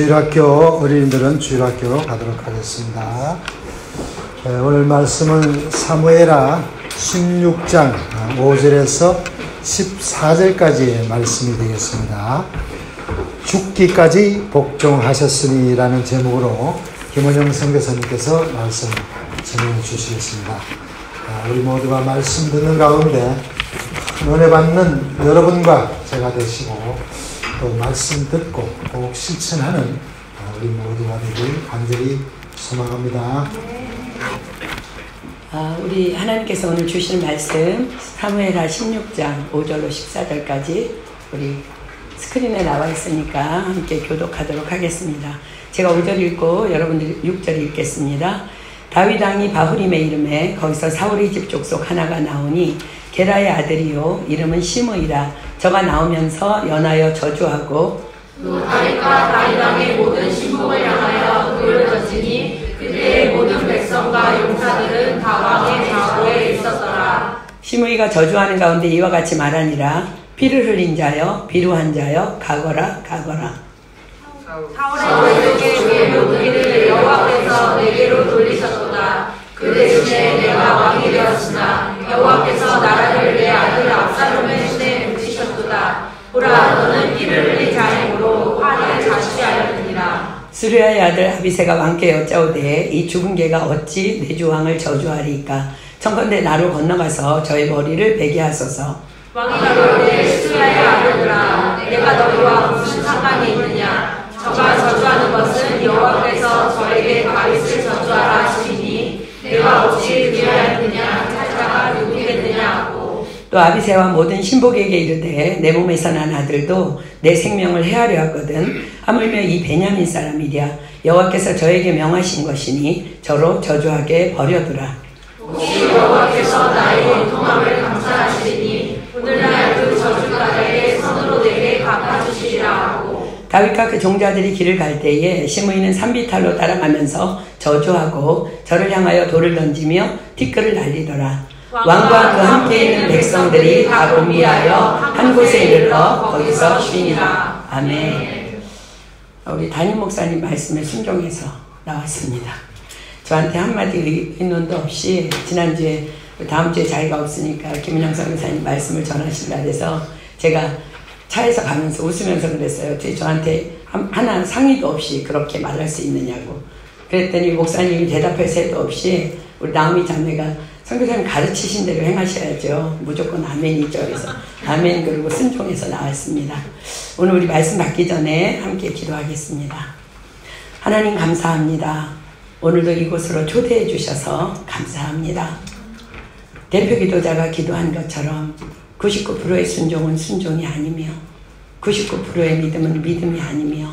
주일학교 어린이들은 주일학교로 가도록 하겠습니다. 오늘 말씀은 사무엘하 16장 5절에서 14절까지의 말씀이 되겠습니다. 죽기까지 복종하셨으니 라는 제목으로 김원영 선교사님께서 말씀 전해 주시겠습니다. 우리 모두가 말씀 듣는 가운데 은혜 받는 여러분과 제가 되시고 또 말씀 듣고 꼭 실천하는 우리 모두가 되길 간절히 소망합니다. 우리 하나님께서 오늘 주시는 말씀 사무엘하 16장 5절로 14절까지 우리 스크린에 나와 있으니까 함께 교독하도록 하겠습니다. 제가 5절 읽고 여러분들이 6절 읽겠습니다. 다윗 왕이 바후림의 이름에 거기서 사울의 집 족속 하나가 나오니 게라의 아들이요 이름은 시므이라. 저가 나오면서 연하여 저주하고 또 다윗과 다윗 왕의 모든 신복을 향하여 돌을 던지니 그때의 모든 백성과 용사들은 다 왕의 좌우에 있었더라. 시므이가 저주하는 가운데 이와 같이 말하니라. 피를 흘린 자여 비루한 자여 가거라 가거라. 사울에게 그의 모든 일을 여호와께서 내게로 돌리셨도다. 그 대신에 내가 왕이 되었으나 여호와께서 나라를 내 아들 압살롬의 손에 붙이셨도다. 보라, 너는 피를 흘린 자이므로 화를 자취하였느니라. 스루야의 아들 아비새가 왕께 여짜오되 이 죽은 개가 어찌 내 주 왕을 저주하리까? 청컨대 나로 건너가서 저의 머리를 베게 하소서. 왕이 가로되 스루야의 아들들아, 내가 너희와 무슨 상관이 있느냐? 저가 저주하는 것은 여호와께서 저에게 다윗을 저주하라 하시니 내가 어찌 그리하였느냐? 찾아가 누구겠느냐 하고. 또 아비새와 모든 신복에게 이르되 내 몸에서 난 아들도 내 생명을 해하려 하거든. 하물며 이 베냐민 사람이랴. 여호와께서 저에게 명하신 것이니 저로 저주하게 버려두라. 혹시 여호와께서 나의 원통함을 감사하시니 오늘날 그 저주가에게 손으로 내게 갚아주시리라 하고. 다윗과 그 종자들이 길을 갈 때에 시므이는 산비탈로 따라가면서 저주하고 저를 향하여 돌을 던지며 티끌을 날리더라. 왕과 그 함께 있는 백성들이 다 공비하여 한 곳에 이르러 거기서 쉬니라. 아멘. 우리 담임 목사님 말씀에 순종해서 나왔습니다. 저한테 한마디 의논도 없이 지난주에 다음 주에 자리가 없으니까 김은영 선교사님 말씀을 전하신다 그래서 제가 차에서 가면서 웃으면서 그랬어요. 저한테 하나 상의도 없이 그렇게 말할 수 있느냐고. 그랬더니 목사님이 대답할 새도 없이 우리 나오미 자매가 선교사님 가르치신 대로 행하셔야죠. 무조건 아멘이죠. 그래서 아멘 그리고 순종해서 나왔습니다. 오늘 우리 말씀 받기 전에 함께 기도하겠습니다. 하나님 감사합니다. 오늘도 이곳으로 초대해 주셔서 감사합니다. 대표 기도자가 기도한 것처럼 99%의 순종은 순종이 아니며 99%의 믿음은 믿음이 아니며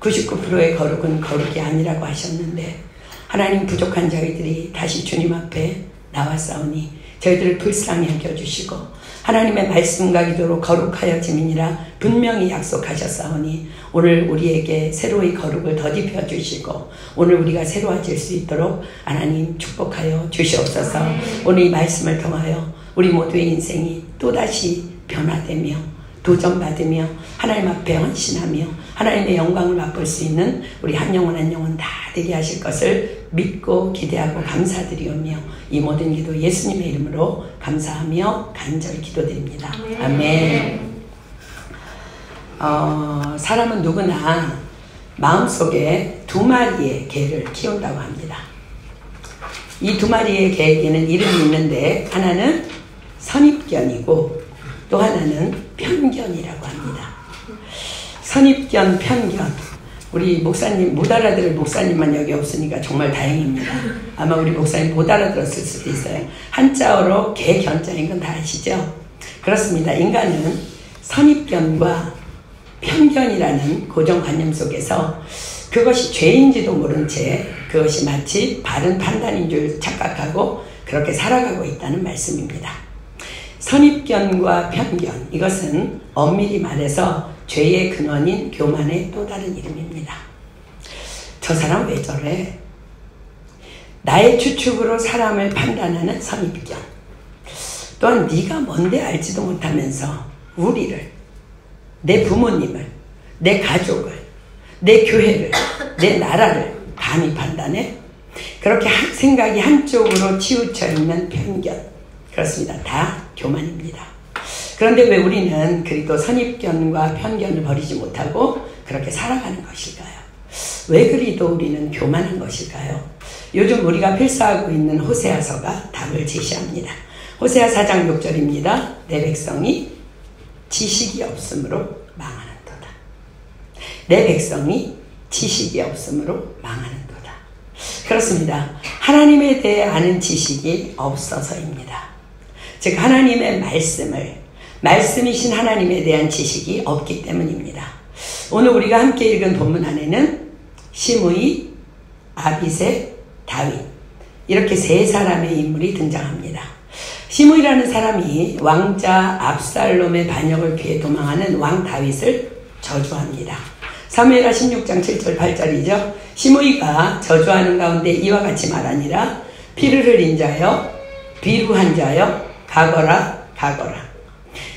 99%의 거룩은 거룩이 아니라고 하셨는데 하나님 부족한 저희들이 다시 주님 앞에 나왔사오니 저희들을 불쌍히 여겨주시고 하나님의 말씀과 기도로 거룩하여짐이니라 분명히 약속하셨사오니 오늘 우리에게 새로이 거룩을 덧입혀 주시고 오늘 우리가 새로워질 수 있도록 하나님 축복하여 주시옵소서. 오늘 이 말씀을 통하여 우리 모두의 인생이 또다시 변화되며 도전받으며 하나님 앞에 헌신하며 하나님의 영광을 맛볼 수 있는 우리 한 영혼 한 영혼 다 되게 하실 것을 믿고 기대하고 감사드리오며 이 모든 기도 예수님의 이름으로 감사하며 간절히 기도드립니다. 아멘. 사람은 누구나 마음속에 두 마리의 개를 키운다고 합니다. 이 두 마리의 개에게는 이름이 있는데 하나는 선입견이고 또 하나는 편견이라고 합니다. 선입견, 편견. 우리 목사님, 못 알아들을 목사님만 여기 없으니까 정말 다행입니다. 아마 우리 목사님 못 알아들었을 수도 있어요. 한자어로 개견자인 건 다 아시죠? 그렇습니다. 인간은 선입견과 편견이라는 고정관념 속에서 그것이 죄인지도 모른 채 그것이 마치 바른 판단인 줄 착각하고 그렇게 살아가고 있다는 말씀입니다. 선입견과 편견, 이것은 엄밀히 말해서 죄의 근원인 교만의 또 다른 이름입니다. 저 사람 왜 저래? 나의 추측으로 사람을 판단하는 선입견. 또한 네가 뭔데 알지도 못하면서 우리를, 내 부모님을, 내 가족을, 내 교회를, 내 나라를 감히 판단해? 그렇게 생각이 한쪽으로 치우쳐 있는 편견. 그렇습니다. 다 교만입니다. 그런데 왜 우리는 그리도 선입견과 편견을 버리지 못하고 그렇게 살아가는 것일까요? 왜 그리도 우리는 교만한 것일까요? 요즘 우리가 필사하고 있는 호세아서가 답을 제시합니다. 호세아 4장 6절입니다. 내 백성이 지식이 없으므로 망하는도다. 내 백성이 지식이 없으므로 망하는도다. 그렇습니다. 하나님에 대해 아는 지식이 없어서입니다. 즉 하나님의 말씀이신 하나님에 대한 지식이 없기 때문입니다. 오늘 우리가 함께 읽은 본문 안에는 시므이, 아비새, 다윗 이렇게 세 사람의 인물이 등장합니다. 시므이라는 사람이 왕자 압살롬의 반역을 피해 도망하는 왕 다윗을 저주합니다. 사무엘하 16장 7절 8절이죠. 시므이가 저주하는 가운데 이와 같이 말하니라. 피를 흘린 자여, 비루한 자여, 가거라, 가거라.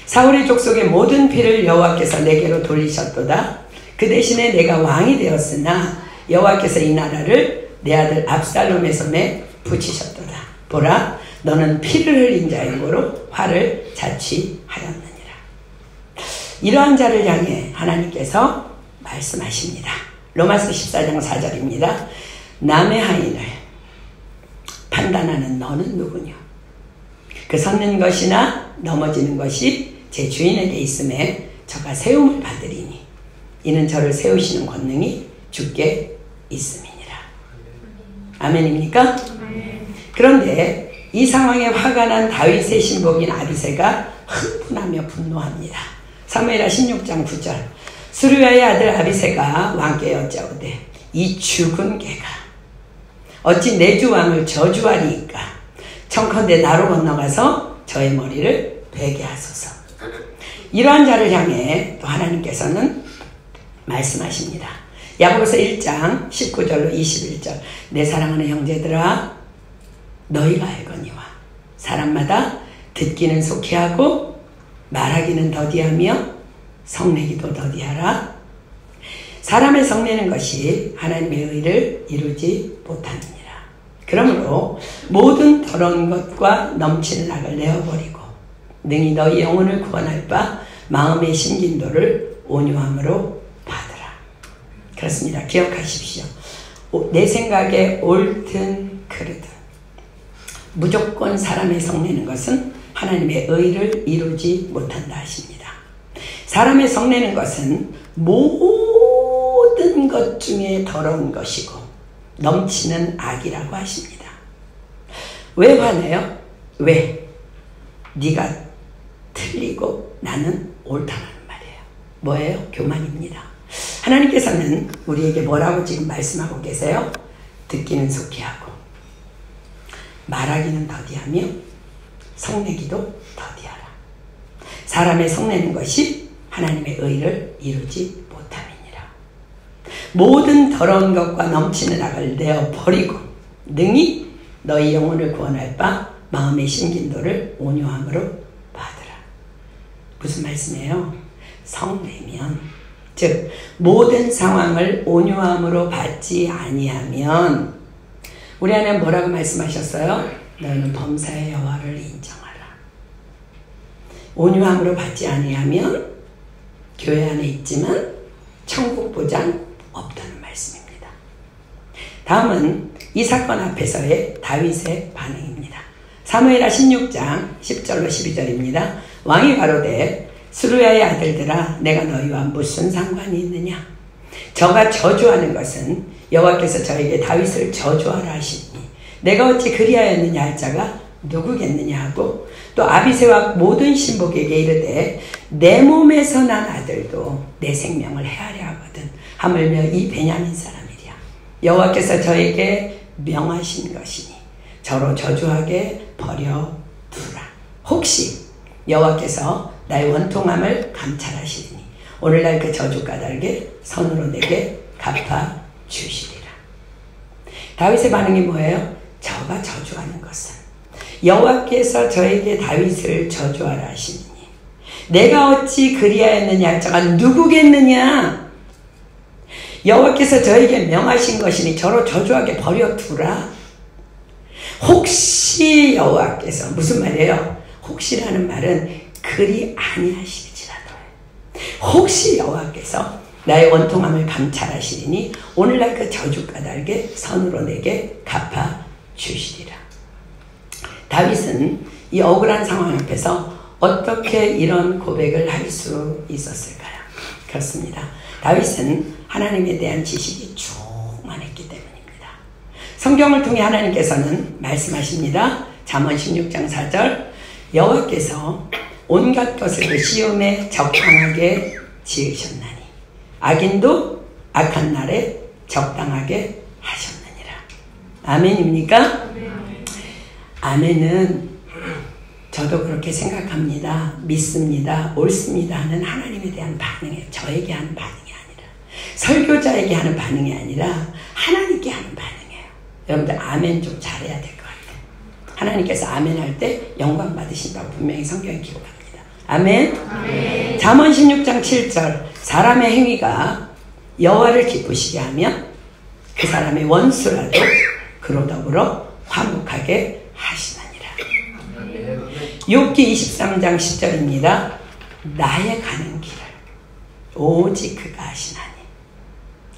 사울의 족속의 모든 피를 여호와께서 내게로 돌리셨도다. 그 대신에 내가 왕이 되었으나 여호와께서 이 나라를 내 아들 압살롬의 손에 붙이셨도다. 보라, 너는 피를 흘린 자이므로 화를 자취하였느니라. 이러한 자를 향해 하나님께서 말씀하십니다. 로마서 14장 4절입니다. 남의 하인을 판단하는 너는 누구냐? 그 섰는 것이나 넘어지는 것이 제 주인에게 있음에 저가 세움을 받으리니 이는 저를 세우시는 권능이 주께 있음이니라. 아멘입니까? 그런데 이 상황에 화가 난 다윗의 신복인 아비새가 흥분하며 분노합니다. 사무엘하 16장 9절. 스루야의 아들 아비새가 왕께 여짜오되 이 죽은 개가 어찌 내 주 왕을 저주하리이까? 청컨대 나로 건너가서 저의 머리를 베게 하소서. 이러한 자를 향해 또 하나님께서는 말씀하십니다. 야고보서 1장 19절로 21절. 내 사랑하는 형제들아, 너희가 알거니와 사람마다 듣기는 속히 하고 말하기는 더디하며 성내기도 더디하라. 사람의 성내는 것이 하나님의 의를 이루지 못하느니라. 그러므로 모든 더러운 것과 넘치는 악을 내어버리고 능히 너희 영혼을 구원할 바 마음의 신긴도를 온유함으로 받으라. 그렇습니다. 기억하십시오. 내 생각에 옳든 그르든 무조건 사람의 성내는 것은 하나님의 의를 이루지 못한다 하십니다. 사람의 성내는 것은 모든 것 중에 더러운 것이고 넘치는 악이라고 하십니다. 왜 화내요? 왜? 네가 틀리고 나는 옳다는 말이에요. 뭐예요? 교만입니다. 하나님께서는 우리에게 뭐라고 지금 말씀하고 계세요? 듣기는 속히 하고 말하기는 더디하며 성내기도 더디하라. 사람의 성내는 것이 하나님의 의를 이루지 못함이니라. 모든 더러운 것과 넘치는 악을 내어버리고 능히 너희 영혼을 구원할 바 마음의 신긴도를 온유함으로 받으라. 무슨 말씀이에요? 성내면, 즉 모든 상황을 온유함으로 받지 아니하면, 우리 안에 뭐라고 말씀하셨어요? 너는 범사의 여호와를 인정하라. 온유함으로 받지 아니하면 교회 안에 있지만 천국 보장 없다는 말씀입니다. 다음은 이 사건 앞에서의 다윗의 반응입니다. 사무엘하 16장 10절로 12절입니다. 왕이 가로되 스루야의 아들들아, 내가 너희와 무슨 상관이 있느냐? 저가 저주하는 것은 여호와께서 저에게 다윗을 저주하라 하시니 내가 어찌 그리하였느냐 할 자가 누구겠느냐 하고, 또 아비새와 모든 신복에게 이르되 내 몸에서 난 아들도 내 생명을 해하려 하거든. 하물며 이 베냐민 사람이랴. 여호와께서 저에게 명하신 것이니 저로 저주하게 버려두라. 혹시 여호와께서 나의 원통함을 감찰하시리니 오늘날 그 저주 까닭에 선으로 내게 갚아주시리라. 다윗의 반응이 뭐예요? 저가 저주하는 것은 여호와께서 저에게 다윗을 저주하라 하시니 내가 어찌 그리하였느냐 할 자가 누구겠느냐? 여호와께서 저에게 명하신 것이니 저로 저주하게 버려두라. 혹시 여호와께서, 무슨 말이에요? 혹시라는 말은 그리 아니하실지라도, 혹시 여호와께서 나의 원통함을 감찰하시리니 오늘날 그 저주 까닭에 선으로 내게 갚아 주시리라. 다윗은 이 억울한 상황 앞에서 어떻게 이런 고백을 할 수 있었을까요? 그렇습니다. 다윗은 하나님에 대한 지식이 충만했기 때문입니다. 성경을 통해 하나님께서는 말씀하십니다. 잠언 16장 4절, 여호와께서 온갖 것을 시온에 적당하게 지으셨나니 악인도 악한 날에 적당하게 하셨느니라. 아멘입니까? 아멘은 저도 그렇게 생각합니다. 믿습니다. 옳습니다 하는 하나님에 대한 반응이에요. 저에게 하는 반응이 아니라, 설교자에게 하는 반응이 아니라 하나님께 하는 반응이에요. 여러분들 아멘 좀 잘해야 될 것 같아요. 하나님께서 아멘 할 때 영광 받으신다고 분명히 성경에 기록합니다. 아멘. 아멘. 잠언 16장 7절, 사람의 행위가 여호와를 기쁘시게 하면 그 사람의 원수라도 그로 더불어 화목하게 하시느니라. 욥기 23장 10절입니다. 나의 가는 길을 오직 그가 아시나니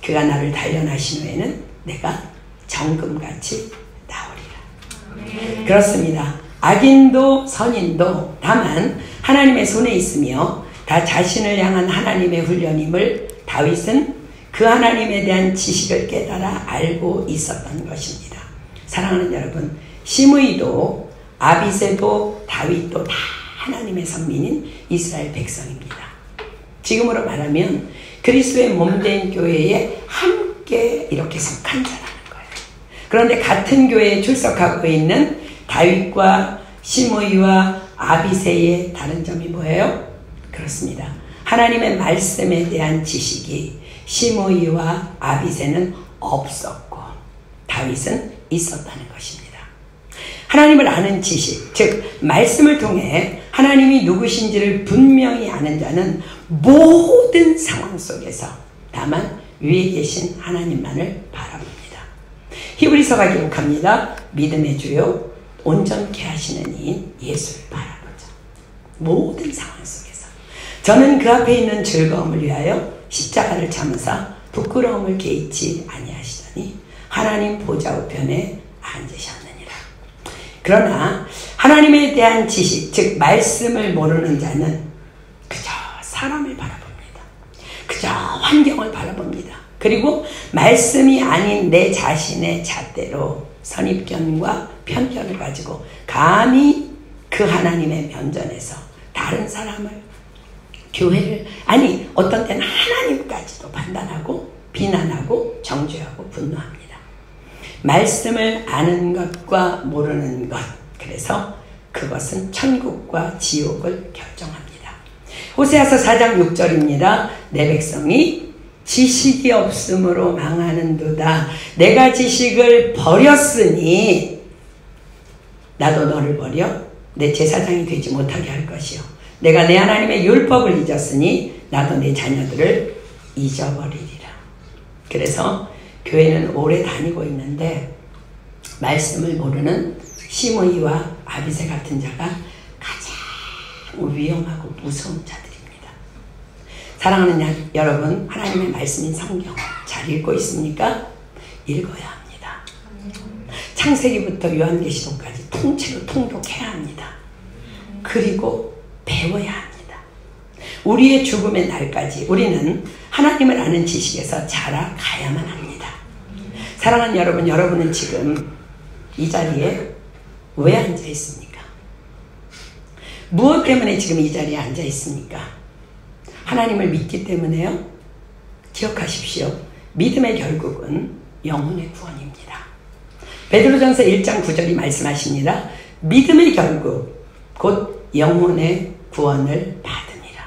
그가 나를 단련하신 후에는 내가 정금같이 나오리라. 그렇습니다. 악인도 선인도 다만 하나님의 손에 있으며 다 자신을 향한 하나님의 훈련임을 다윗은 그 하나님에 대한 지식을 깨달아 알고 있었던 것입니다. 사랑하는 여러분, 시므이도 아비새도 다윗도 다 하나님의 선민인 이스라엘 백성입니다. 지금으로 말하면 그리스도의 몸된 교회에 함께 이렇게 속한 자라는 거예요. 그런데 같은 교회에 출석하고 있는 다윗과 시므이와 아비새의 다른 점이 뭐예요? 그렇습니다. 하나님의 말씀에 대한 지식이 시므이와 아비새는 없었고 다윗은 있었다는 것입니다. 하나님을 아는 지식, 즉 말씀을 통해 하나님이 누구신지를 분명히 아는 자는 모든 상황 속에서 다만 위에 계신 하나님만을 바라봅니다. 히브리서가 기록합니다. 믿음의 주요 온전케 하시는 이인 예수를 바라보자. 모든 상황 속에서 저는 그 앞에 있는 즐거움을 위하여 십자가를 참으사 부끄러움을 개의치 아니하시더니 하나님 보좌 우편에 앉으셨느니라. 그러나 하나님에 대한 지식, 즉 말씀을 모르는 자는 그저 사람을 바라봅니다. 그저 환경을 바라봅니다. 그리고 말씀이 아닌 내 자신의 잣대로 선입견과 편견을 가지고 감히 그 하나님의 면전에서 다른 사람을, 교회를, 아니 어떤 때는 하나님까지도 판단하고 비난하고 정죄하고 분노합니다. 말씀을 아는 것과 모르는 것, 그래서 그것은 천국과 지옥을 결정합니다. 호세아서 4장 6절입니다. 내 백성이 지식이 없으므로 망하는도다. 내가 지식을 버렸으니 나도 너를 버려 내 제사장이 되지 못하게 할 것이요. 내가 내 하나님의 율법을 잊었으니 나도 내 자녀들을 잊어버리리라. 그래서 교회는 오래 다니고 있는데 말씀을 모르는 시므이와 아비새 같은 자가 가장 위험하고 무서운 자들입니다. 사랑하는 여러분, 하나님의 말씀인 성경 잘 읽고 있습니까? 읽어야 합니다. 창세기부터 요한계시록까지 통째로 통독해야 합니다. 그리고 배워야 합니다. 우리의 죽음의 날까지 우리는 하나님을 아는 지식에서 자라가야만 합니다. 사랑하는 여러분, 여러분은 지금 이 자리에 왜 앉아 있습니까? 무엇 때문에 지금 이 자리에 앉아 있습니까? 하나님을 믿기 때문에요? 기억하십시오. 믿음의 결국은 영혼의 구원입니다. 베드로전서 1장 9절이 말씀하십니다. 믿음의 결국 곧 영혼의 구원을 받으니라.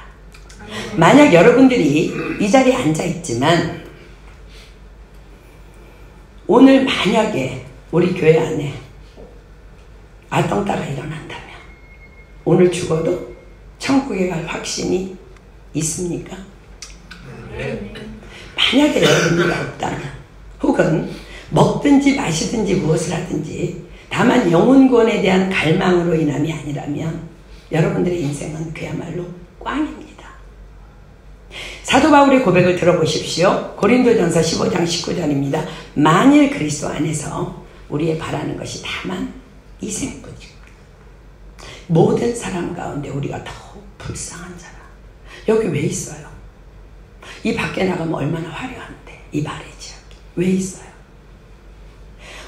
만약 여러분들이 이 자리에 앉아 있지만 오늘 만약에 우리 교회 안에 아똥따가 일어난다면 오늘 죽어도 천국에 갈 확신이 있습니까? 만약에 여러분들이 없다면, 혹은 먹든지 마시든지 무엇을 하든지 다만 영혼 구원에 대한 갈망으로 인함이 아니라면 여러분들의 인생은 그야말로 꽝입니다. 사도 바울의 고백을 들어보십시오. 고린도전서 15장 19절입니다. 만일 그리스도 안에서 우리의 바라는 것이 다만 이 생뿐이고 모든 사람 가운데 우리가 더욱 불쌍한 자라. 여기 왜 있어요? 이 밖에 나가면 얼마나 화려한데, 이 말의 지역이 왜 있어요?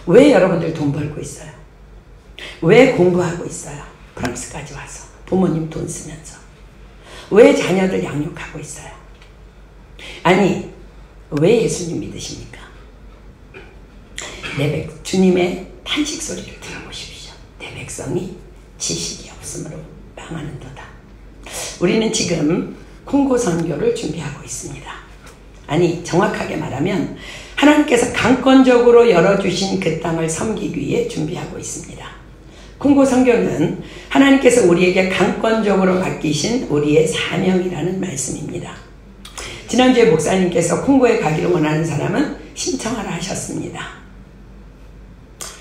왜 여러분들 돈 벌고 있어요? 왜 공부하고 있어요? 프랑스까지 와서 부모님 돈 쓰면서. 왜 자녀들 양육하고 있어요? 아니, 왜 예수님 믿으십니까? 주님의 탄식 소리를 들어보십시오. 내 백성이 지식이 없으므로 망하는도다. 우리는 지금 콩고 선교를 준비하고 있습니다. 아니, 정확하게 말하면 하나님께서 강권적으로 열어주신 그 땅을 섬기기 위해 준비하고 있습니다. 콩고 선교는 하나님께서 우리에게 강권적으로 맡기신 우리의 사명이라는 말씀입니다. 지난주에 목사님께서 콩고에 가기를 원하는 사람은 신청하라 하셨습니다.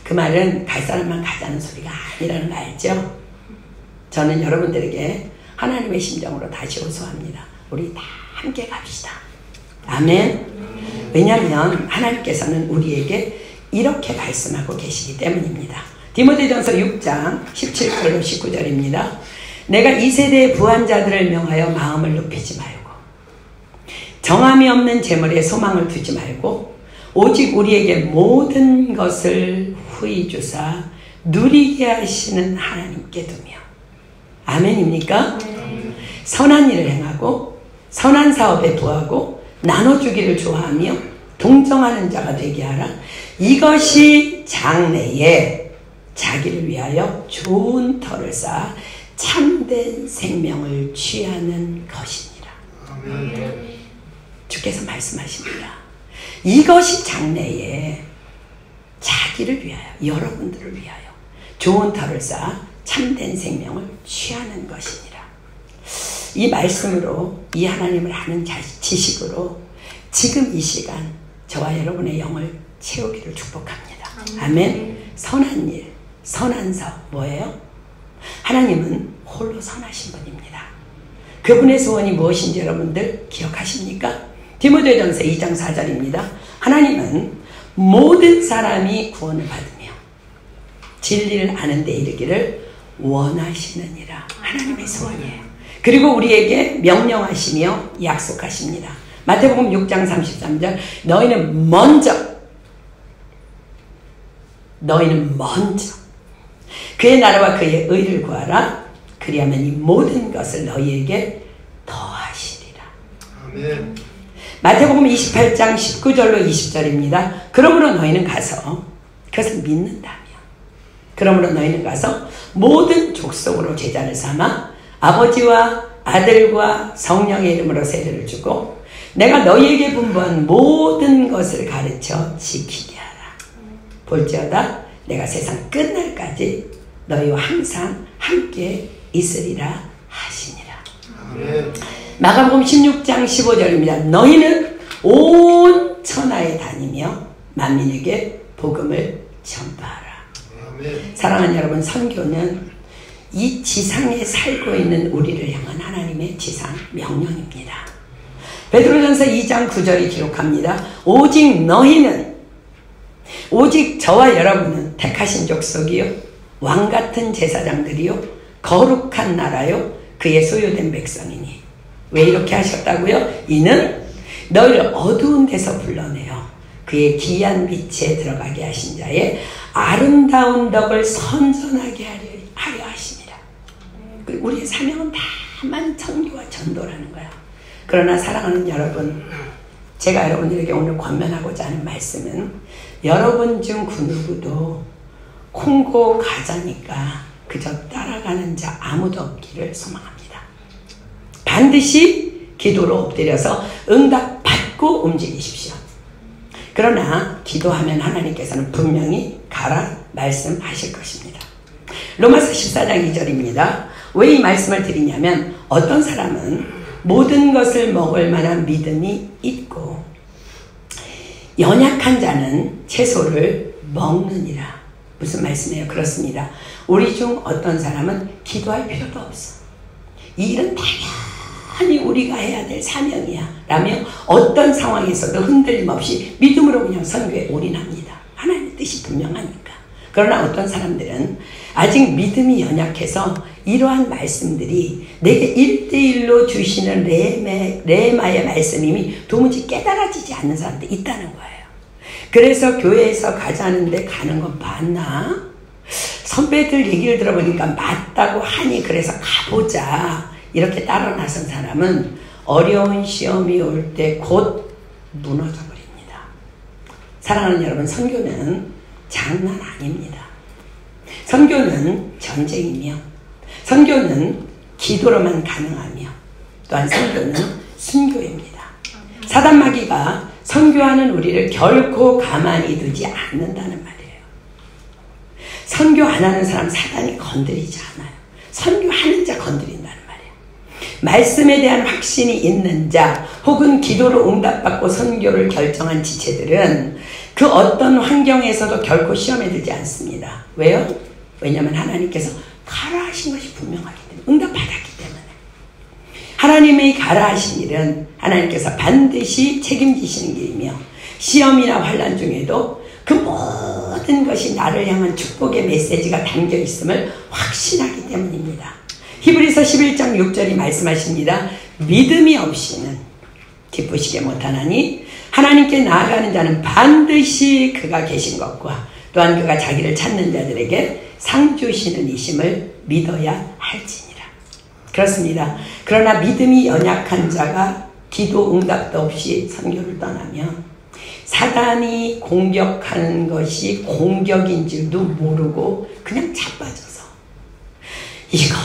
그 말은 갈 사람만 가자는 소리가 아니라는 거 알죠? 저는 여러분들에게 하나님의 심정으로 다시 호소합니다. 우리 다 함께 갑시다. 아멘. 왜냐하면 하나님께서는 우리에게 이렇게 말씀하고 계시기 때문입니다. 디모데전서 6장 17절로 19절입니다. 내가 이 세대의 부한 자들을 명하여 마음을 높이지 말고 정함이 없는 재물에 소망을 두지 말고 오직 우리에게 모든 것을 후히 주사 누리게 하시는 하나님께 두며. 아멘입니까? 선한 일을 행하고 선한 사업에 부하고 나눠주기를 좋아하며 동정하는 자가 되게 하라. 이것이 장래에 자기를 위하여 좋은 터를 쌓아 참된 생명을 취하는 것이니라. 주께서 말씀하십니다. 이것이 장래에 자기를 위하여, 여러분들을 위하여 좋은 터를 쌓아 참된 생명을 취하는 것이니라. 이 말씀으로, 이 하나님을 아는 지식으로 지금 이 시간 저와 여러분의 영을 채우기를 축복합니다. 아멘. 선한 일, 선한 사업 뭐예요? 하나님은 홀로 선하신 분입니다. 그분의 소원이 무엇인지 여러분들 기억하십니까? 디모데전서 2장 4절입니다. 하나님은 모든 사람이 구원을 받으며 진리를 아는 데 이르기를 원하시느니라. 하나님의 소원이에요. 그리고 우리에게 명령하시며 약속하십니다. 마태복음 6장 33절 너희는 먼저 그의 나라와 그의 의를 구하라. 그리하면 이 모든 것을 너희에게 더하시리라. 아멘. 마태복음 28장 19절로 20절입니다. 그러므로 너희는 가서 그것을 믿는다면 그러므로 너희는 가서 모든 족속으로 제자를 삼아 아버지와 아들과 성령의 이름으로 세례를 주고 내가 너희에게 분부한 모든 것을 가르쳐 지키게 하라. 볼지어다 내가 세상 끝날까지 너희와 항상 함께 있으리라 하시니라. 아멘. 마가복음 16장 15절입니다. 너희는 온 천하에 다니며 만민에게 복음을 전파하라. 아멘. 사랑하는 여러분, 선교는 이 지상에 살고 있는 우리를 향한 하나님의 지상 명령입니다. 베드로전서 2장 9절이 기록합니다. 오직 너희는, 오직 저와 여러분은 택하신 족속이요 왕같은 제사장들이요 거룩한 나라요 그의 소유된 백성이니. 왜 이렇게 하셨다고요? 이는 너희를 어두운 데서 불러내어 그의 귀한 빛에 들어가게 하신 자의 아름다운 덕을 선전하게 하려 하십니다. 우리의 사명은 다만 선교와 전도라는 거야. 그러나 사랑하는 여러분, 제가 여러분들에게 오늘 권면하고자 하는 말씀은 여러분 중 그 누구도 콩고 가자니까 그저 따라가는 자 아무도 없기를 소망합니다. 반드시 기도로 엎드려서 응답 받고 움직이십시오. 그러나 기도하면 하나님께서는 분명히 가라 말씀하실 것입니다. 로마서 14장 2절입니다. 왜 이 말씀을 드리냐면 어떤 사람은 모든 것을 먹을 만한 믿음이 있고 연약한 자는 채소를 먹느니라. 무슨 말씀이에요? 그렇습니다. 우리 중 어떤 사람은 기도할 필요도 없어. 이 일은 당연히 우리가 해야 될 사명이야 라며 어떤 상황에서도 흔들림 없이 믿음으로 그냥 선교에 올인합니다. 하나님의 뜻이 분명하니까. 그러나 어떤 사람들은 아직 믿음이 연약해서 이러한 말씀들이 내게 1대1로 주시는 레마의 말씀임이 도무지 깨달아지지 않는 사람들이 있다는 거예요. 그래서 교회에서 가자는데 가는 건 맞나? 선배들 얘기를 들어보니까 맞다고 하니 그래서 가보자 이렇게 따라 나선 사람은 어려운 시험이 올 때 곧 무너져 버립니다. 사랑하는 여러분, 선교는 장난 아닙니다. 선교는 전쟁이며 선교는 기도로만 가능하며 또한 선교는 순교입니다. 사단마귀가 선교하는 우리를 결코 가만히 두지 않는다는 말이에요. 선교 안 하는 사람 사단이 건드리지 않아요. 선교하는 자 건드린다는 말이에요. 말씀에 대한 확신이 있는 자 혹은 기도로 응답받고 선교를 결정한 지체들은 그 어떤 환경에서도 결코 시험에 들지 않습니다. 왜요? 왜냐하면 하나님께서 가라 하신 것이 분명하기 때문에, 응답받았기 때문에. 하나님의 가라 하신 일은 하나님께서 반드시 책임지시는 길이며 시험이나 환난 중에도 그 모든 것이 나를 향한 축복의 메시지가 담겨 있음을 확신하기 때문입니다. 히브리서 11장 6절이 말씀하십니다. 믿음이 없이는 기쁘시게 못하나니 하나님께 나아가는 자는 반드시 그가 계신 것과 또한 그가 자기를 찾는 자들에게 상 주시는 이심을 믿어야 할지니라. 그렇습니다. 그러나 믿음이 연약한 자가 기도 응답도 없이 선교를 떠나면 사단이 공격하는 것이 공격인 줄도 모르고 그냥 자빠져서 이건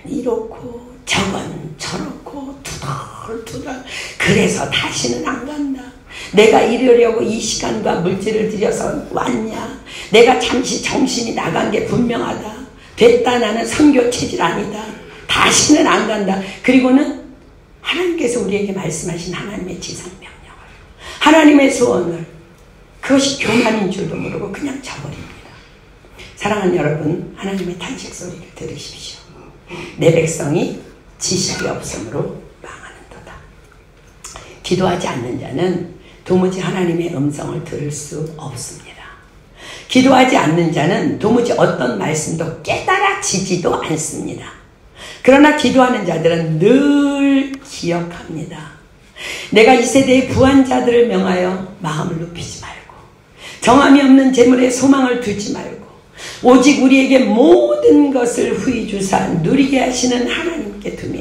이렇고 저건 저렇고 투덜투덜 그래서 다시는 안 간다. 내가 이러려고 이 시간과 물질을 들여서 왔냐. 내가 잠시 정신이 나간 게 분명하다. 됐다. 나는 선교 체질 아니다. 다시는 안 간다. 그리고는 하나님께서 우리에게 말씀하신 하나님의 지상명령을, 하나님의 소원을, 그것이 교만인 줄도 모르고 그냥 저버립니다. 사랑하는 여러분, 하나님의 탄식 소리를 들으십시오. 내 백성이 지식이 없으므로 망하는도다. 기도하지 않는 자는 도무지 하나님의 음성을 들을 수 없습니다. 기도하지 않는 자는 도무지 어떤 말씀도 깨달아지지도 않습니다. 그러나 기도하는 자들은 늘 기억합니다. 내가 이 세대의 부한 자들을 명하여 마음을 높이지 말고 정함이 없는 재물에 소망을 두지 말고 오직 우리에게 모든 것을 후히 주사 누리게 하시는 하나님께 두며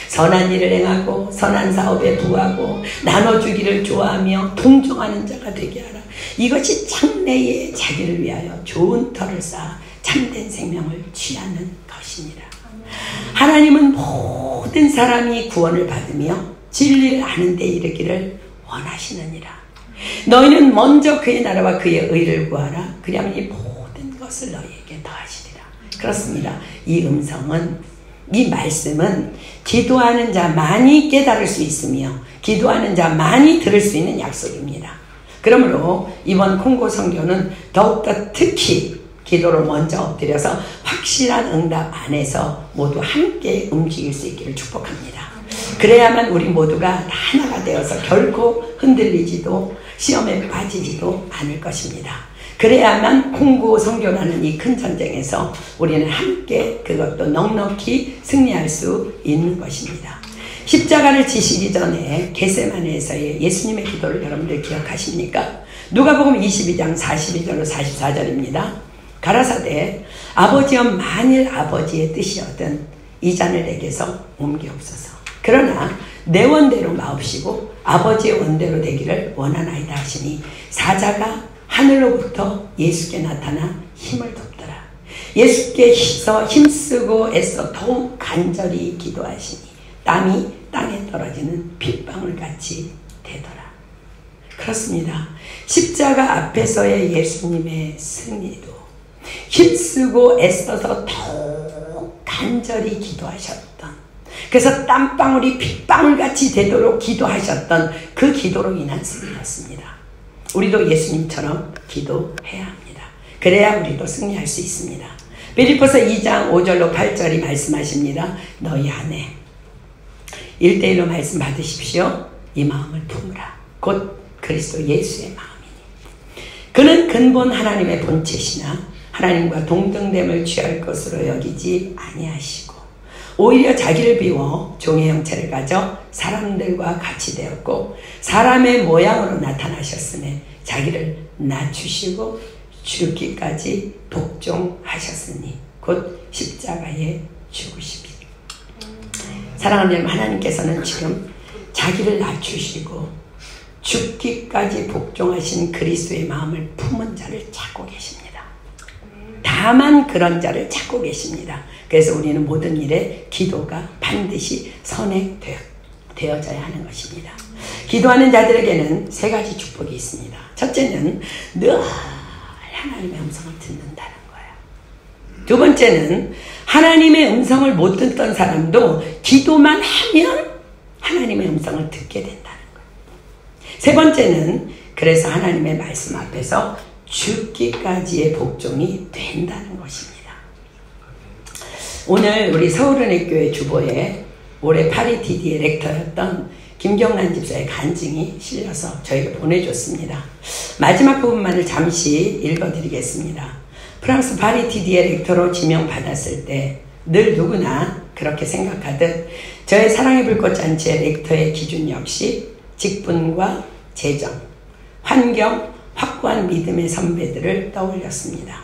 선한 일을 행하고 선한 사업에 부하고 나눠주기를 좋아하며 동정하는 자가 되게 하라. 이것이 장래에 자기를 위하여 좋은 터를 쌓아 참된 생명을 취하는 것이니라. 하나님은 모든 사람이 구원을 받으며 진리를 아는 데 이르기를 원하시느니라. 너희는 먼저 그의 나라와 그의 의를 구하라. 그리하면 이 모든 것을 너희에게 더하시리라. 그렇습니다. 이 음성은, 이 말씀은 기도하는 자만이 깨달을 수 있으며 기도하는 자만이 들을 수 있는 약속입니다. 그러므로 이번 콩고 선교는 더욱더 특히 기도를 먼저 엎드려서 확실한 응답 안에서 모두 함께 움직일 수 있기를 축복합니다. 그래야만 우리 모두가 하나가 되어서 결코 흔들리지도 시험에 빠지지도 않을 것입니다. 그래야만 콩고 선교라는 이 큰 전쟁에서 우리는 함께 그것도 넉넉히 승리할 수 있는 것입니다. 십자가를 지시기 전에 겟세마네에서의 예수님의 기도를 여러분들 기억하십니까? 누가복음 22장 42절로 44절입니다. 가라사대 아버지여 만일 아버지의 뜻이거든 이 잔을 내게서 옮기옵소서. 그러나 내 원대로 마옵시고 아버지의 원대로 되기를 원하나이다 하시니 사자가 하늘로부터 예수께 나타나 힘을 돕더라. 예수께서 힘쓰고 애써 더욱 간절히 기도하시니 땀이 땅에 떨어지는 빗방울같이 되더라. 그렇습니다. 십자가 앞에서의 예수님의 승리도 힘쓰고 애써서 더욱 간절히 기도하셨던, 그래서 땀방울이 빗방울같이 되도록 기도하셨던 그 기도로 인한 승리였습니다. 우리도 예수님처럼 기도해야 합니다. 그래야 우리도 승리할 수 있습니다. 빌립보서 2장 5절로 8절이 말씀하십니다. 너희 안에 1:1로 말씀 받으십시오. 이 마음을 품으라. 곧 그리스도 예수의 마음이니 그는 근본 하나님의 본체시나 하나님과 동등됨을 취할 것으로 여기지 아니하시고 오히려 자기를 비워 종의 형체를 가져 사람들과 같이 되었고 사람의 모양으로 나타나셨으며 자기를 낮추시고 죽기까지 복종하셨으니 곧 십자가에 죽으시니. 사랑하는 여러분, 하나님께서는 지금 자기를 낮추시고 죽기까지 복종하신 그리스도의 마음을 품은 자를 찾고 계십니다. 다만 그런 자를 찾고 계십니다. 그래서 우리는 모든 일에 기도가 반드시 선행되어져야 하는 것입니다. 기도하는 자들에게는 세 가지 축복이 있습니다. 첫째는 늘 하나님의 음성을 듣는다는 거예요. 두 번째는 하나님의 음성을 못 듣던 사람도 기도만 하면 하나님의 음성을 듣게 된다는 거예요. 세 번째는 그래서 하나님의 말씀 앞에서 죽기까지의 복종이 된다는 것입니다. 오늘 우리 서울은혜교회 주보에 올해 파리TD의 렉터였던 김경란 집사의 간증이 실려서 저에게 보내줬습니다. 마지막 부분만을 잠시 읽어드리겠습니다. 프랑스 파리TD의 렉터로 지명받았을 때 늘 누구나 그렇게 생각하듯 저의 사랑의 불꽃잔치의 렉터의 기준 역시 직분과 재정, 환경, 확고한 믿음의 선배들을 떠올렸습니다.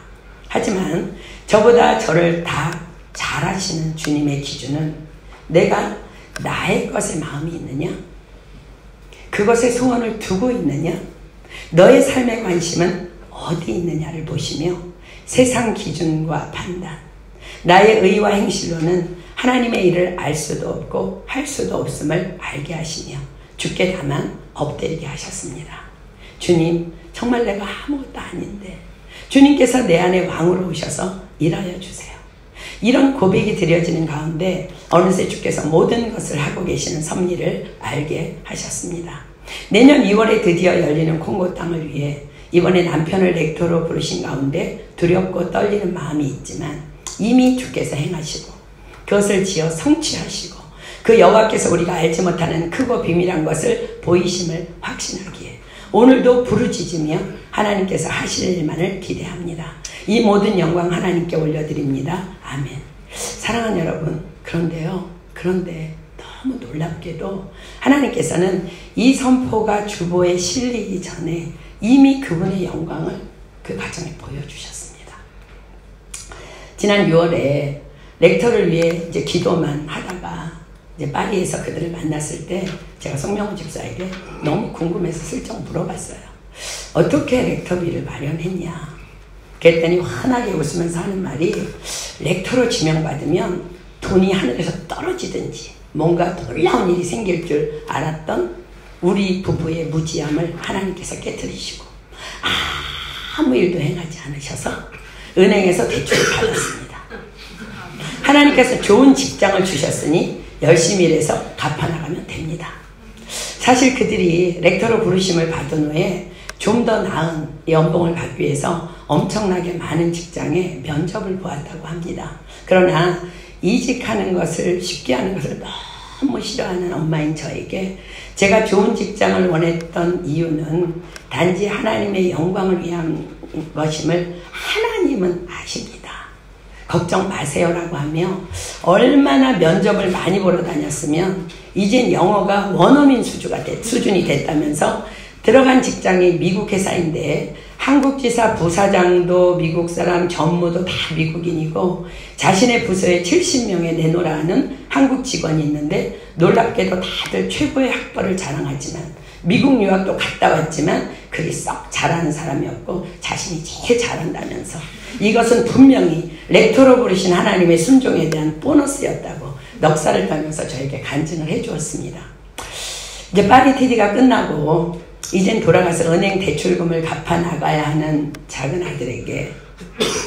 하지만 저보다 저를 다 잘하시는 주님의 기준은 내가 나의 것에 마음이 있느냐? 그것에 소원을 두고 있느냐? 너의 삶의 관심은 어디 있느냐를 보시며 세상 기준과 판단, 나의 의와 행실로는 하나님의 일을 알 수도 없고 할 수도 없음을 알게 하시며 주께 다만 엎드리게 하셨습니다. 주님, 정말 내가 아무것도 아닌데 주님께서 내 안에 왕으로 오셔서 일하여 주세요. 이런 고백이 드려지는 가운데 어느새 주께서 모든 것을 하고 계시는 섭리를 알게 하셨습니다. 내년 2월에 드디어 열리는 콩고 땅을 위해 이번에 남편을 렉터로 부르신 가운데 두렵고 떨리는 마음이 있지만 이미 주께서 행하시고 그것을 지어 성취하시고 그 여호와께서 우리가 알지 못하는 크고 비밀한 것을 보이심을 확신하기에 오늘도 부르짖으며 하나님께서 하실 일만을 기대합니다. 이 모든 영광 하나님께 올려드립니다. 아멘. 사랑하는 여러분, 그런데 너무 놀랍게도 하나님께서는 이 선포가 주보에 실리기 전에 이미 그분의 영광을 그 가정에 보여주셨습니다. 지난 6월에 렉터를 위해 이제 기도만 하다가 이제 파리에서 그들을 만났을 때 제가 송명호 집사에게 너무 궁금해서 슬쩍 물어봤어요. 어떻게 렉터비를 마련했냐? 그랬더니 환하게 웃으면서 하는 말이 렉터로 지명받으면 돈이 하늘에서 떨어지든지 뭔가 놀라운 일이 생길 줄 알았던 우리 부부의 무지함을 하나님께서 깨트리시고 아무 일도 행하지 않으셔서 은행에서 대출을 받았습니다. 하나님께서 좋은 직장을 주셨으니 열심히 일해서 갚아나가면 됩니다. 사실 그들이 렉터로 부르심을 받은 후에 좀 더 나은 연봉을 받기 위해서 엄청나게 많은 직장에 면접을 보았다고 합니다. 그러나 이직하는 것을 쉽게 하는 것을 너무 싫어하는 엄마인 저에게 제가 좋은 직장을 원했던 이유는 단지 하나님의 영광을 위한 것임을 하나님은 아십니다. 걱정 마세요라고 하며 얼마나 면접을 많이 보러 다녔으면 이젠 영어가 원어민 수준이 됐다면서 들어간 직장이 미국 회사인데 한국 지사 부사장도 미국 사람, 전무도 다 미국인이고 자신의 부서에 70명의 내노라 하는 한국 직원이 있는데 놀랍게도 다들 최고의 학벌을 자랑하지만 미국 유학도 갔다 왔지만 그리 썩 잘하는 사람이었고 자신이 제일 잘한다면서 이것은 분명히 렉터로 부르신 하나님의 순종에 대한 보너스였다고 넉살을 떨면서 저에게 간증을 해주었습니다. 이제 파리TD가 끝나고 이젠 돌아가서 은행 대출금을 갚아 나가야 하는 작은 아들에게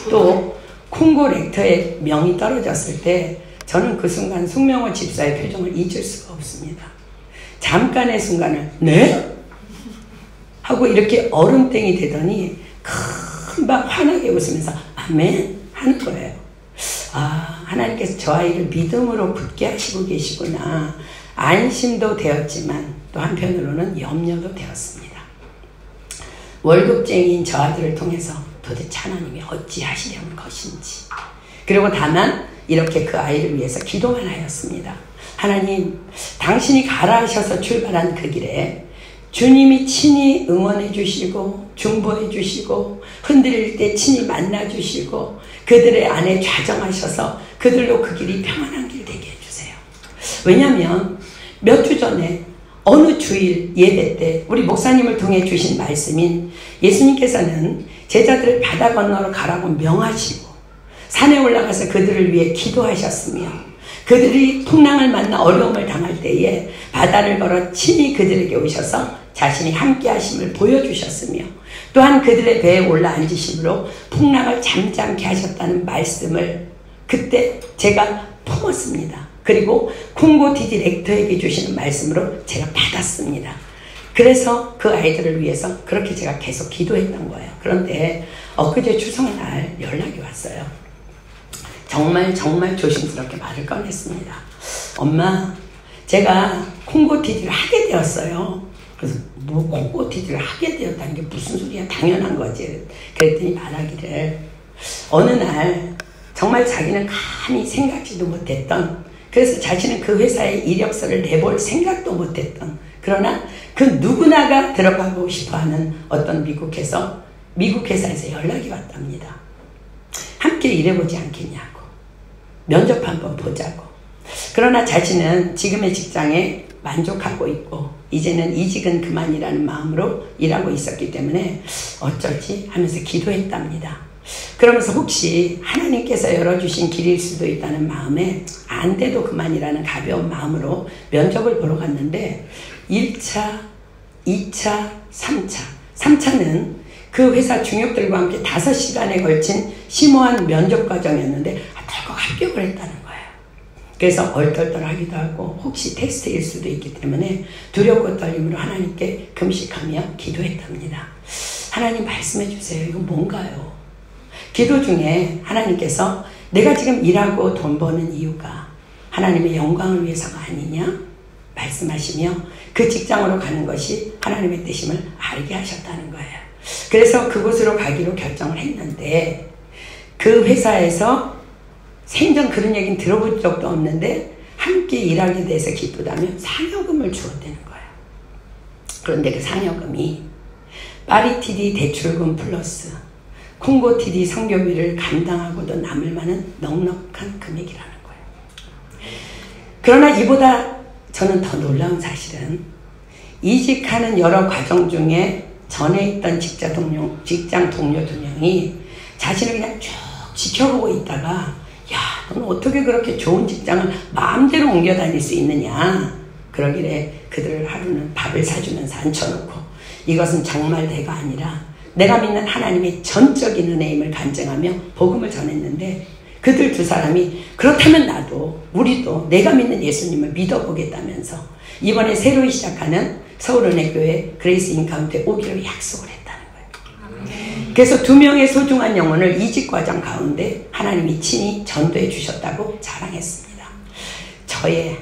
또 콩고 렉터의 명이 떨어졌을 때 저는 그 순간 송명호 집사의 표정을 잊을 수가 없습니다. 잠깐의 순간을 네? 하고 이렇게 얼음땡이 되더니 금방 환하게 웃으면서 아멘 하는 거예요. 아, 하나님께서 저 아이를 믿음으로 굳게 하시고 계시구나. 안심도 되었지만 또 한편으로는 염려도 되었습니다. 월급쟁이인 저 아들을 통해서 도대체 하나님이 어찌 하시려는 것인지, 그리고 다만 이렇게 그 아이를 위해서 기도만 하였습니다. 하나님, 당신이 가라 하셔서 출발한 그 길에 주님이 친히 응원해 주시고 중보해 주시고 흔들릴 때 친히 만나 주시고 그들의 안에 좌정하셔서 그들로 그 길이 평안한 길 되게 해주세요. 왜냐하면 몇 주 전에 어느 주일 예배 때 우리 목사님을 통해 주신 말씀인 예수님께서는 제자들을 바다 건너로 가라고 명하시고 산에 올라가서 그들을 위해 기도하셨으며 그들이 풍랑을 만나 어려움을 당할 때에 바다를 걸어 친히 그들에게 오셔서 자신이 함께 하심을 보여주셨으며 또한 그들의 배에 올라 앉으심으로 풍랑을 잠잠케 하셨다는 말씀을 그때 제가 품었습니다. 그리고 콩고티디 렉터에게 주시는 말씀으로 제가 받았습니다. 그래서 그 아이들을 위해서 그렇게 제가 계속 기도했던 거예요. 그런데 엊그제 추석날 연락이 왔어요. 정말 조심스럽게 말을 꺼냈습니다. 엄마, 제가 콩고티디를 하게 되었어요. 그래서 뭐 콩고티디를 하게 되었다는 게 무슨 소리야? 당연한 거지. 그랬더니 말하기를 어느 날 정말 자기는 감히 생각지도 못했던, 그래서 자신은 그 회사에 이력서를 내볼 생각도 못했던, 그러나 그 누구나가 들어가고 싶어하는 어떤 미국 회사에서 연락이 왔답니다. 함께 일해보지 않겠냐고, 면접 한번 보자고. 그러나 자신은 지금의 직장에 만족하고 있고 이제는 이직은 그만이라는 마음으로 일하고 있었기 때문에 어쩔지 하면서 기도했답니다. 그러면서 혹시 하나님께서 열어주신 길일 수도 있다는 마음에 안 돼도 그만이라는 가벼운 마음으로 면접을 보러 갔는데 1차, 2차, 3차. 3차는 그 회사 중역들과 함께 5시간에 걸친 심오한 면접 과정이었는데 결국 합격을 했다는 거예요. 그래서 얼떨떨하기도 하고 혹시 테스트일 수도 있기 때문에 두렵고 떨림으로 하나님께 금식하며 기도했답니다. 하나님 말씀해 주세요. 이거 뭔가요? 기도 중에 하나님께서 내가 지금 일하고 돈 버는 이유가 하나님의 영광을 위해서가 아니냐 말씀하시며 그 직장으로 가는 것이 하나님의 뜻임을 알게 하셨다는 거예요. 그래서 그곳으로 가기로 결정을 했는데 그 회사에서 생전 그런 얘기는 들어본 적도 없는데 함께 일하게 돼서 기쁘다며 상여금을 주었다는 거예요. 그런데 그 상여금이 파리티디 대출금 플러스 콩고티디 선교비를 감당하고도 남을 만한 넉넉한 금액이라는 거예요. 그러나 이보다 저는 더 놀라운 사실은 이직하는 여러 과정 중에 전에 있던 직장 동료 2명이 자신을 그냥 쭉 지켜보고 있다가 야, 너는 어떻게 그렇게 좋은 직장을 마음대로 옮겨 다닐 수 있느냐. 그러길래 그들을 하루는 밥을 사주면서 앉혀놓고 이것은 정말 내가 아니라 내가 믿는 하나님의 전적인 은혜임을 간증하며 복음을 전했는데 그들 2사람이 그렇다면 나도 우리도 내가 믿는 예수님을 믿어보겠다면서 이번에 새로 시작하는 서울은혜교회 그레이스 인카운트에 오기로 약속을 했다는 거예요. 그래서 2명의 소중한 영혼을 이직 과정 가운데 하나님이 친히 전도해 주셨다고 자랑했습니다. 저의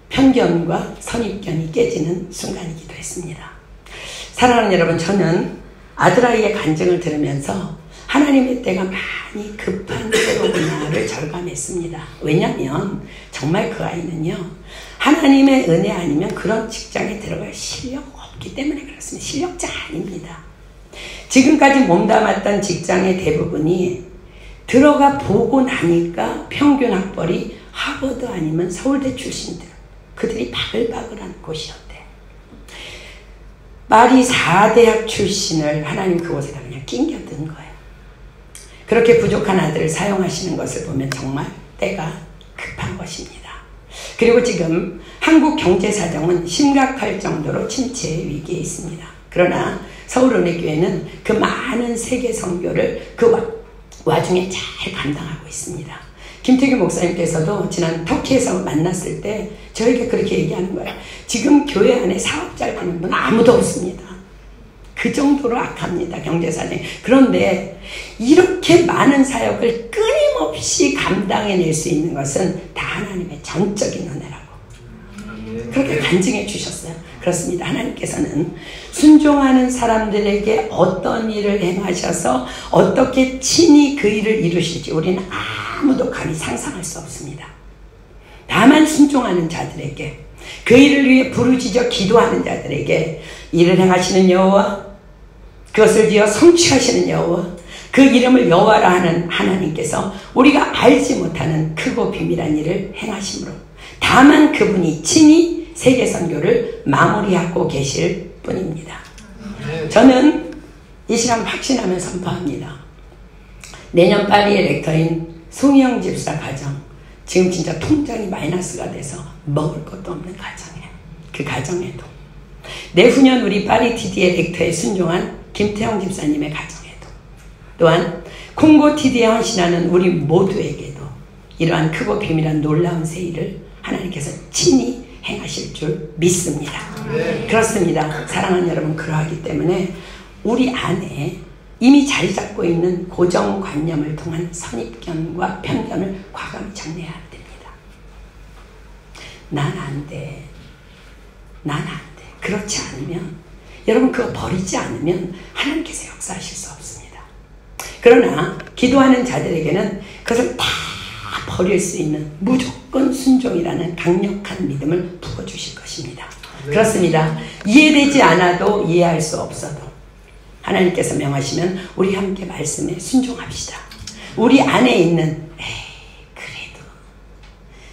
편견과 선입견이 깨지는 순간이기도 했습니다. 사랑하는 여러분, 저는 아들아이의 간증을 들으면서 하나님의 때가 많이 급한 때로구나를 절감했습니다. 왜냐하면 정말 그 아이는요, 하나님의 은혜 아니면 그런 직장에 들어갈 실력 없기 때문에 그렇습니다. 실력자 아닙니다. 지금까지 몸담았던 직장의 대부분이 들어가 보고 나니까 평균 학벌이 하버드 아니면 서울대 출신들, 그들이 바글바글한 곳이었대. 파리 4대학 출신을 하나님 그곳에다 그냥 낑겨든 거예요. 그렇게 부족한 아들을 사용하시는 것을 보면 정말 때가 급한 것입니다. 그리고 지금 한국 경제 사정은 심각할 정도로 침체의 위기에 있습니다. 그러나 서울은혜교회는 그 많은 세계 선교를 그 와중에 잘 감당하고 있습니다. 김태규 목사님께서도 지난 터키에서 만났을 때 저에게 그렇게 얘기하는 거예요. 지금 교회 안에 사업자 되는 분 아무도 없습니다. 그 정도로 악합니다. 경제사정이. 그런데 이렇게 많은 사역을 끊임없이 감당해낼 수 있는 것은 다 하나님의 전적인 은혜라고 그렇게 간증해 주셨어요. 그렇습니다. 하나님께서는 순종하는 사람들에게 어떤 일을 행하셔서 어떻게 친히 그 일을 이루실지 우리는 아무도 감히 상상할 수 없습니다. 다만 순종하는 자들에게, 그 일을 위해 부르짖어 기도하는 자들에게 일을 행하시는 여호와, 그것을 지어 성취하시는 여호와, 그 이름을 여호와라 하는 하나님께서 우리가 알지 못하는 크고 비밀한 일을 행하심으로 다만 그분이 친히 세계 선교를 마무리하고 계실 뿐입니다. 저는 이 시간 확신하며 선포합니다. 내년 파리의 렉터인 송희영 집사 가정, 지금 진짜 통장이 마이너스가 돼서 먹을 것도 없는 가정이에요. 그 가정에도, 내후년 우리 파리 TD의 렉터에 순종한 김태형 집사님의 가정에도, 또한 콩고 TD에 헌신하는 우리 모두에게도 이러한 크고 비밀한 놀라운 새 일을 하나님께서 친히 행하실 줄 믿습니다. 그렇습니다. 사랑하는 여러분, 그러하기 때문에 우리 안에 이미 자리 잡고 있는 고정관념을 통한 선입견과 편견을 과감히 정리해야 됩니다. 난 안 돼. 난 안 돼. 그렇지 않으면, 여러분 그거 버리지 않으면 하나님께서 역사하실 수 없습니다. 그러나 기도하는 자들에게는 그것을 다 버릴 수 있는 무조건 순종이라는 강력한 믿음을 부어주실 것입니다. 그렇습니다. 이해되지 않아도 이해할 수 없어도 하나님께서 명하시면 우리 함께 말씀에 순종합시다. 우리 안에 있는 그래도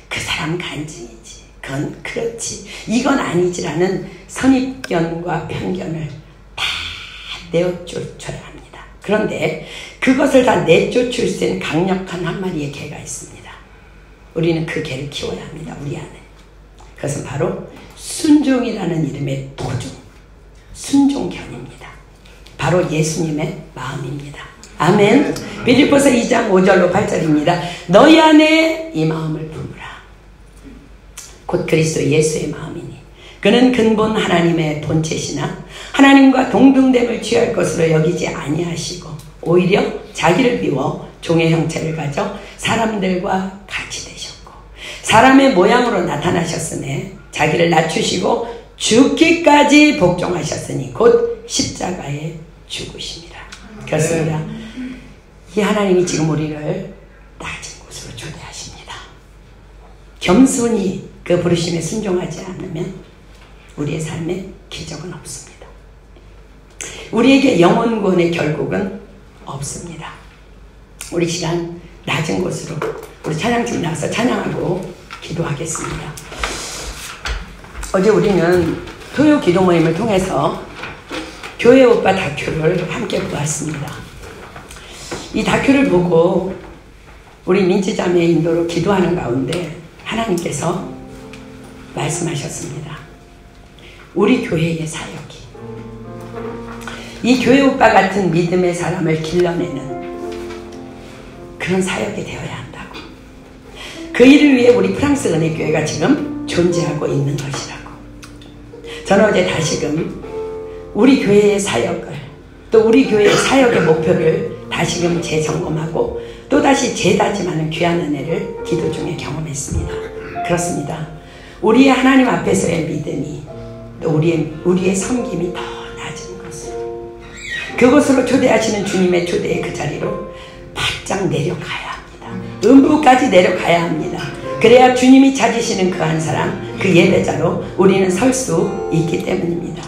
그 사람 간증이지, 그건 그렇지, 이건 아니지라는 선입견과 편견을 다 내어쫓아야 합니다. 그런데 그것을 다 내쫓을 수 있는 강력한 한 마리의 개가 있습니다. 우리는 그 개를 키워야 합니다. 우리 안에. 그것은 바로 순종이라는 이름의 도중, 순종견입니다. 바로 예수님의 마음입니다. 아멘. 빌립보서 2장 5절로 8절입니다. 너희 안에 이 마음을 품으라. 곧 그리스도 예수의 마음이니 그는 근본 하나님의 본체시나 하나님과 동등됨을 취할 것으로 여기지 아니하시고 오히려 자기를 비워 종의 형체를 가져 사람들과 같이 되셨고 사람의 모양으로 나타나셨음에 자기를 낮추시고 죽기까지 복종하셨으니 곧 십자가에 죽으심이라. 그렇습니다. 이 하나님이 지금 우리를 낮은 곳으로 초대하십니다. 겸손히 그 부르심에 순종하지 않으면 우리의 삶에 기적은 없습니다. 우리에게 영원 구원의 결국은 없습니다. 우리 시간 낮은 곳으로 우리 찬양팀 나와서 찬양하고 기도하겠습니다. 어제 우리는 토요 기도 모임을 통해서 교회 오빠 다큐를 함께 보았습니다. 이 다큐를 보고 우리 민지자매의 인도로 기도하는 가운데 하나님께서 말씀하셨습니다. 우리 교회의 사역이, 이 교회 오빠 같은 믿음의 사람을 길러내는 그런 사역이 되어야 한다고. 그 일을 위해 우리 프랑스 은혜교회가 지금 존재하고 있는 것이라고. 저는 어제 다시금 우리 교회의 사역을, 또 우리 교회의 사역의 목표를 다시금 재점검하고 또다시 재다짐하는 귀한 은혜를 기도 중에 경험했습니다. 그렇습니다. 우리의 하나님 앞에서의 믿음이, 또 우리의 섬김이 더 낮은 것으로, 그곳으로 초대하시는 주님의 초대의 그 자리로 바짝 내려가야 합니다. 음부까지 내려가야 합니다. 그래야 주님이 찾으시는 그 한 사람, 그 예배자로 우리는 설 수 있기 때문입니다.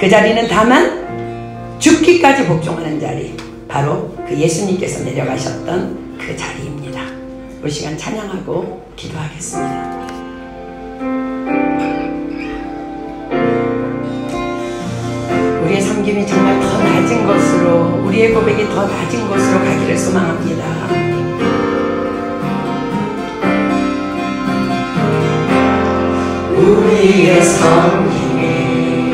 그 자리는 다만 죽기까지 복종하는 자리, 바로 그 예수님께서 내려가셨던 그 자리입니다. 우리 시간 찬양하고 기도하겠습니다. 우리의 섬김이 정말 더 낮은 곳으로, 우리의 고백이 더 낮은 곳으로 가기를 소망합니다. 우리의 섬김이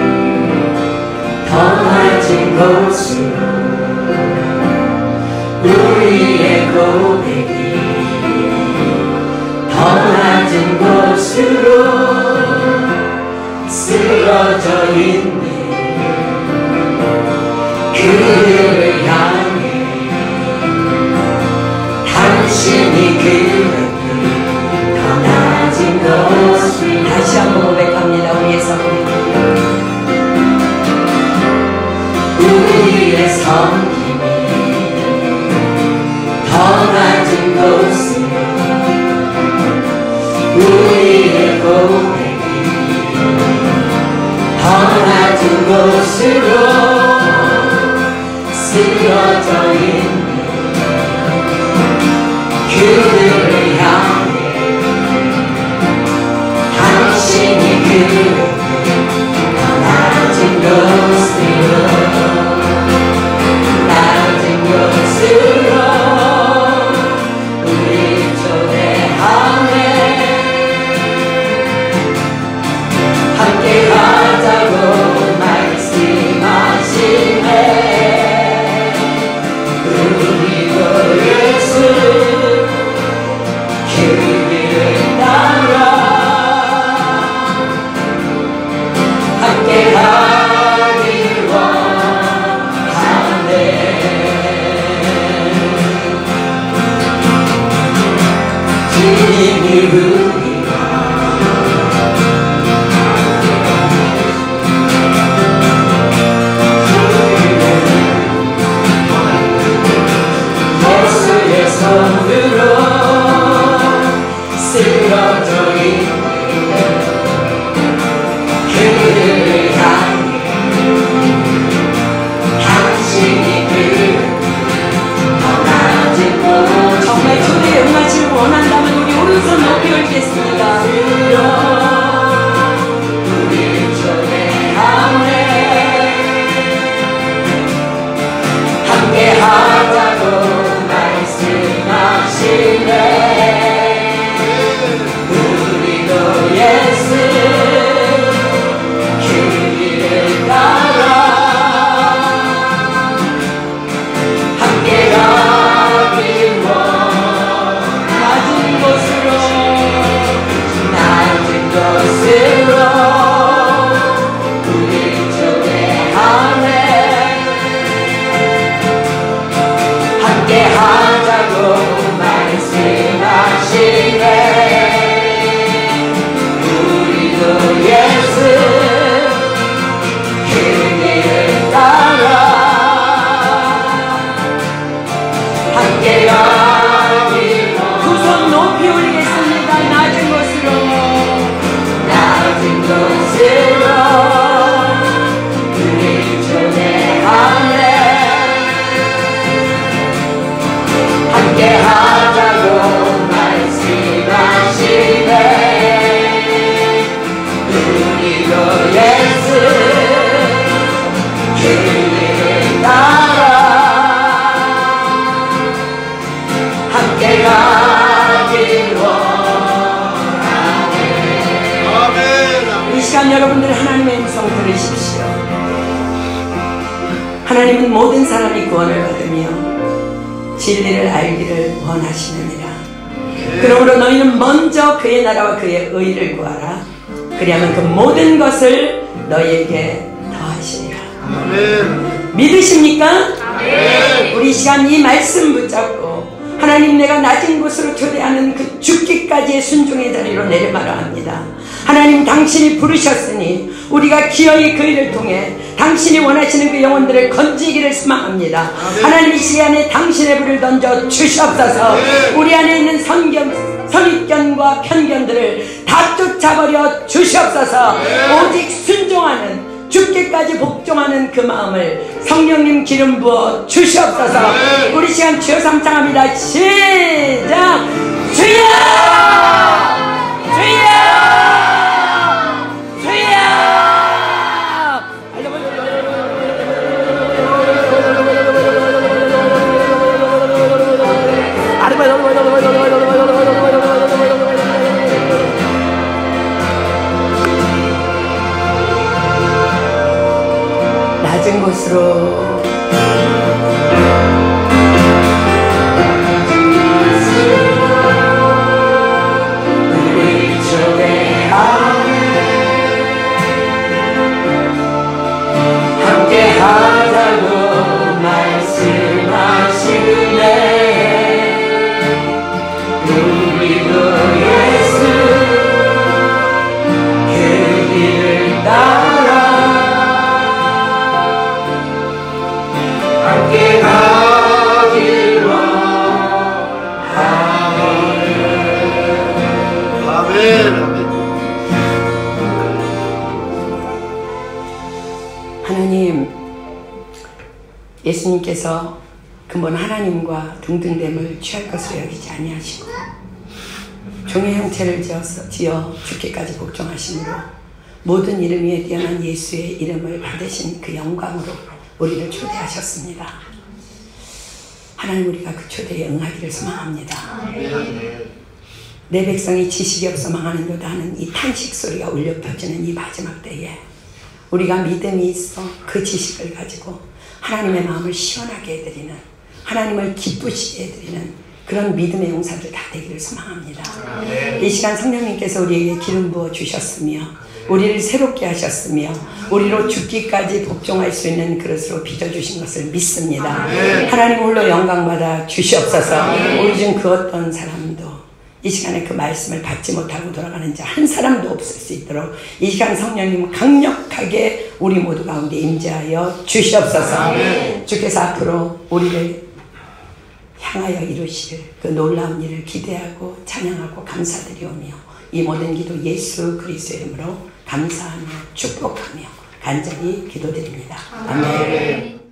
더 낮은 곳으로, 우리의 고백이 더 낮은 곳으로 쓰러져 있는 우리의 고백이 더 낮은 곳으로 쓰러져 있는 그들을 향해 당신이 더 낮은 곳으로 낮은 곳으로 우리 초대하네 함께 가자고 말씀하시네 우리도 예수 그 길을 따라 함께 가길 원하네 주님이 우리와 예수의 손으로 쓰러져 있는 그들을 향해 당신이 더 낮은 곳 정말 주의 응하시를 원한다면 우리 오른손 높이 올리겠습니다. 우리 초대하네 함께 하자고 말씀하시네 우리도 예수 그 길을 따라 함께 가길 낮은 곳으로 낮은 곳으로 우리 초대하네 함께 하자고 말씀하시네 우리도 예수 그 길을 따라 함께 가길 두 손 높이 올리겠습니다. 낮은 곳으로 낮은 곳으로 우리 초대하네 함께 하자고 말씀하시네 우리도 예수 그 길을 따라 함께 가길 원하네 이 시간 여러분들 하나님의 음성 들으십시오. 하나님은 모든 사람이 구원을 받으며 진리를 알기를 원하시느니라. 그러므로 너희는 먼저 그의 나라와 그의 의를 구하라. 그리하면 그 모든 것을 너희에게 더하시리라. 믿으십니까? 우리 시간 이 말씀 붙잡고 하나님 내가 낮은 곳으로 초대하는 그 죽기까지의 순종의 자리로 내려가라 합니다. 하나님 당신이 부르셨으니 우리가 기어이 그 일을 통해 당신이 원하시는 그 영혼들을 건지기를 소망합니다. 하나님 이 시간에 당신의 불을 던져 주시옵소서. 우리 안에 있는 선입견과 편견들을 다 쫓아버려 주시옵소서. 오직 순종하는 죽기까지 복종하는 그 마음을 성령님 기름 부어 주시옵소서. 우리 시간 주여 삼창합니다. 시작. 주여 주여 주여. 낮은 곳으로 우리 초대하네 함께 하자고 말씀하시네 우리도 예수 그 길을 따라 하나님, 예수님께서 근본 하나님과 동등됨을 취할 것으로 여기지 아니하시고 종의 형체를 지어 죽기까지 복종하심으로 모든 이름 위에 뛰어난 예수의 이름을 받으신 그 영광으로 우리를 초대하셨습니다. 하나님, 우리가 그 초대에 응하기를 소망합니다. 내 백성이 지식이 없어 망하는도다 하는 이 탄식 소리가 울려 퍼지는 이 마지막 때에 우리가 믿음이 있어 그 지식을 가지고 하나님의 마음을 시원하게 해드리는, 하나님을 기쁘시게 해드리는 그런 믿음의 용사들 다 되기를 소망합니다. 이 시간 성령님께서 우리에게 기름 부어 주셨으며 우리를 새롭게 하셨으며 우리로 죽기까지 복종할 수 있는 그릇으로 빚어주신 것을 믿습니다. 하나님 홀로 영광받아 주시옵소서. 우리 중 그 어떤 사람도 이 시간에 그 말씀을 받지 못하고 돌아가는 자 한 사람도 없을 수 있도록 이 시간 성령님 강력하게 우리 모두 가운데 임재하여 주시옵소서. 주께서 앞으로 우리를 향하여 이루실 그 놀라운 일을 기대하고 찬양하고 감사드리오며 이 모든 기도 예수 그리스도의 이름으로 감사하며 축복하며 간절히 기도드립니다. 아멘.